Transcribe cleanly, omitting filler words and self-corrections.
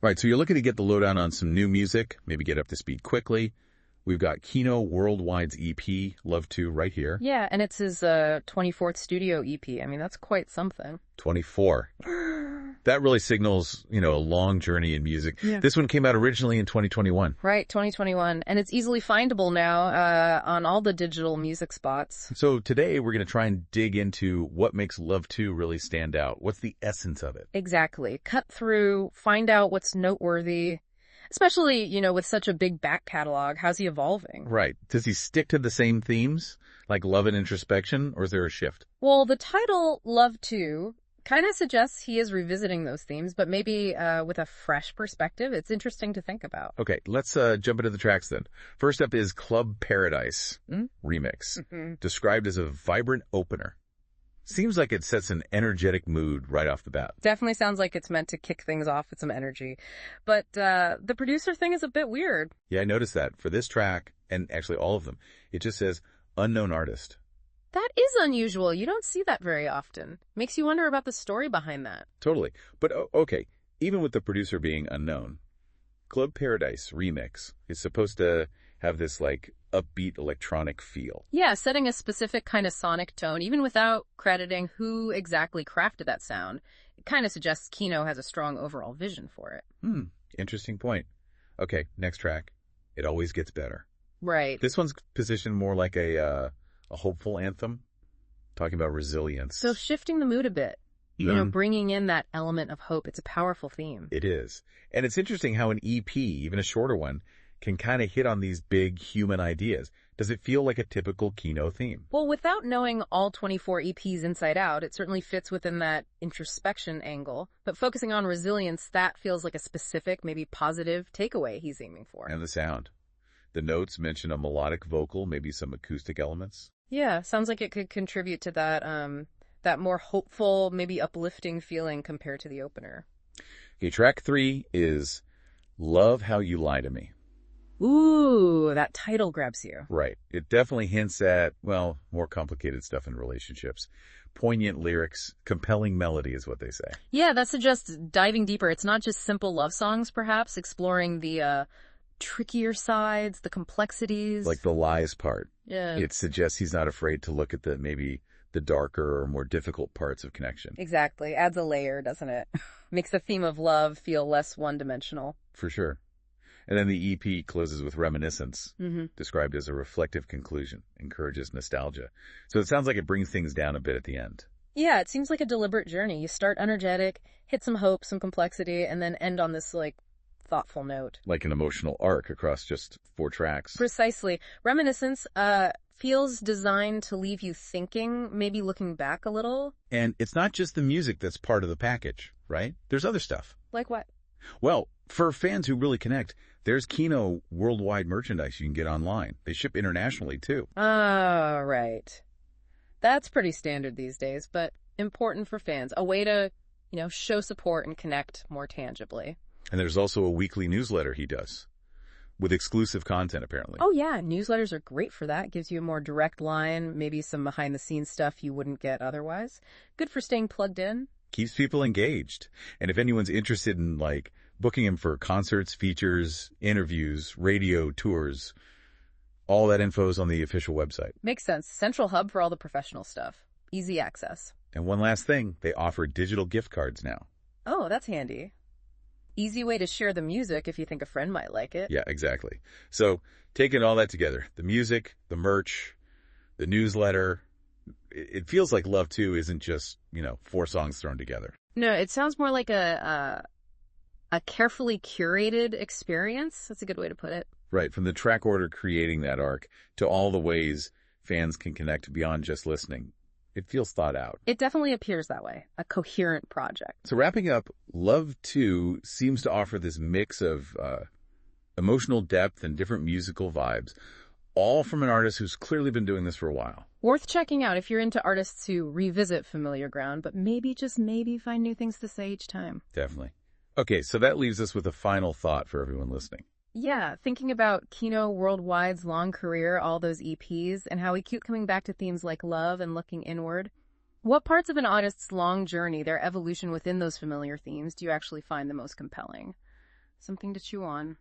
Right, so you're looking to get the lowdown on some new music, maybe get up to speed quickly. We've got Keeno Worldwide's EP, Love 2, right here. Yeah, and it's his 24th studio EP. I mean, that's quite something. 24. That really signals, a long journey in music. Yeah. This one came out originally in 2021. Right, 2021. And it's easily findable now on all the digital music spots. So today we're going to try and dig into what makes Love 2 really stand out. What's the essence of it? Exactly. Cut through, find out what's noteworthy. Especially, with such a big back catalog. How's he evolving? Right. Does he stick to the same themes, like love and introspection, or is there a shift? Well, the title, Love 2, kind of suggests he is revisiting those themes, but maybe with a fresh perspective. It's interesting to think about. Okay, let's jump into the tracks then. First up is Club Paradise Remix, described as a vibrant opener. Seems like it sets an energetic mood right off the bat. Definitely sounds like it's meant to kick things off with some energy. But the producer thing is a bit weird. Yeah, I noticed that. For this track, and actually all of them, it just says unknown artist. That is unusual. You don't see that very often. Makes you wonder about the story behind that. Totally. But okay, even with the producer being unknown, Club Paradise Remix is supposed to have this upbeat electronic feel. Yeah, setting a specific kind of sonic tone, even without crediting who exactly crafted that sound. It kind of suggests Keeno has a strong overall vision for it. Interesting point. Okay, next track. It Always Gets Better. Right. This one's positioned more like a hopeful anthem, talking about resilience. So shifting the mood a bit. Bringing in that element of hope. It's a powerful theme. It is. And it's interesting how an EP, even a shorter one, can kind of hit on these big human ideas. Does it feel like a typical Keeno theme? Well, without knowing all 24 EPs inside out, it certainly fits within that introspection angle. But focusing on resilience, that feels like a specific, maybe positive takeaway he's aiming for. And the sound. The notes mention a melodic vocal, maybe some acoustic elements. Yeah, sounds like it could contribute to that, that more hopeful, maybe uplifting feeling compared to the opener. Okay, track 3 is Love How You Lie to Me. Ooh, that title grabs you. Right. It definitely hints at, more complicated stuff in relationships. Poignant lyrics, compelling melody is what they say. Yeah, that suggests diving deeper. It's not just simple love songs, perhaps, exploring the trickier sides, the complexities. Like the lies part. Yeah. It suggests he's not afraid to look at maybe the darker or more difficult parts of connection. Exactly. Adds a layer, doesn't it? Makes the theme of love feel less one-dimensional. For sure. And then the EP closes with Reminiscence, described as a reflective conclusion, encourages nostalgia. So it sounds like it brings things down a bit at the end. Yeah, it seems like a deliberate journey. You start energetic, hit some hope, some complexity, and then end on this, thoughtful note. Like an emotional arc across just 4 tracks. Precisely. Reminiscence feels designed to leave you thinking, maybe looking back a little. And it's not just the music that's part of the package, right? There's other stuff. Like what? Well, for fans who really connect, there's Keeno Worldwide merchandise you can get online. They ship internationally, too. Oh, right. That's pretty standard these days, but important for fans. A way to, show support and connect more tangibly. And there's also a weekly newsletter he does, with exclusive content, apparently. Oh, yeah. Newsletters are great for that. Gives you a more direct line, maybe some behind-the-scenes stuff you wouldn't get otherwise. Good for staying plugged in. Keeps people engaged. And if anyone's interested in, booking him for concerts, features, interviews, radio, tours, all that info is on the official website. Makes sense. Central hub for all the professional stuff. Easy access. And one last thing, they offer digital gift cards now. Oh, that's handy. Easy way to share the music if you think a friend might like it. Yeah, exactly. So, taking all that together, the music, the merch, the newsletter, it feels like Love 2 isn't just, 4 songs thrown together. No, it sounds more like a carefully curated experience. That's a good way to put it. Right, from the track order creating that arc to all the ways fans can connect beyond just listening. It feels thought out. It definitely appears that way. A coherent project. So wrapping up, Love 2 seems to offer this mix of emotional depth and different musical vibes, all from an artist who's clearly been doing this for a while. Worth checking out if you're into artists who revisit familiar ground, but maybe, just maybe, find new things to say each time. Definitely. Okay, so that leaves us with a final thought for everyone listening. Yeah, thinking about Keeno Worldwide's long career, all those EPs, and how we keep coming back to themes like love and looking inward. What parts of an artist's long journey, their evolution within those familiar themes, do you actually find the most compelling? Something to chew on.